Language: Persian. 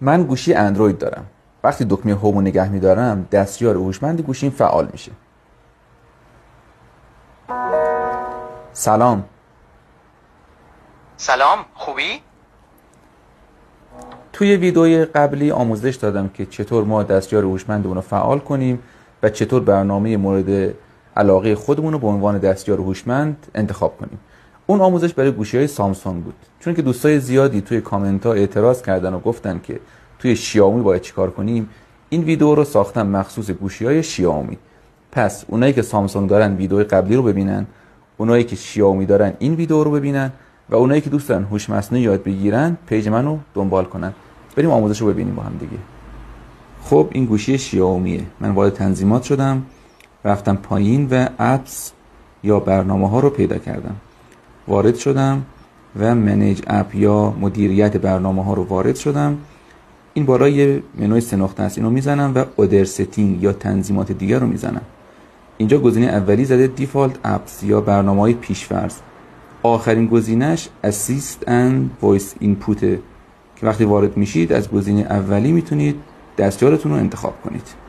من گوشی اندروید دارم. وقتی دکمه هومو نگه می‌دارم دستیار هوشمند گوشیم فعال میشه. سلام. سلام، خوبی؟ توی ویدئوی قبلی آموزش دادم که چطور ما دستیار هوشمندمون رو فعال کنیم و چطور برنامه مورد علاقه خودمون رو به عنوان دستیار هوشمند انتخاب کنیم. اون آموزش برای گوشی‌های سامسونگ بود، چون که دوستای زیادی توی کامنت‌ها اعتراض کردن و گفتن که توی شیائومی باید چیکار کنیم. این ویدئو رو ساختم مخصوص گوشی‌های شیائومی. پس اونایی که سامسونگ دارن ویدئوی قبلی رو ببینن، اونایی که شیائومی دارن این ویدئو رو ببینن و اونایی که دوست دارن هوش مصنوعی یاد بگیرن پیج منو دنبال کنن. بریم آموزش رو ببینیم با هم دیگه. خب این گوشی شیائومیه. من وارد تنظیمات شدم، رفتم پایین و اپس یا برنامه ها رو پیدا کردم. وارد شدم و منیج اپ یا مدیریت برنامه ها رو وارد شدم. این بالا یه منوی 3 نقطه است، اینو میزنم و اودر ستینگ یا تنظیمات دیگر رو میزنم. اینجا گزینه اولی زده دیفالت اپس یا برنامه‌های پیش‌فرض. آخرین گزینه‌اش اسیست اند وایس اینپوت که وقتی وارد میشید از گزینه اولی میتونید دستیارتون رو انتخاب کنید.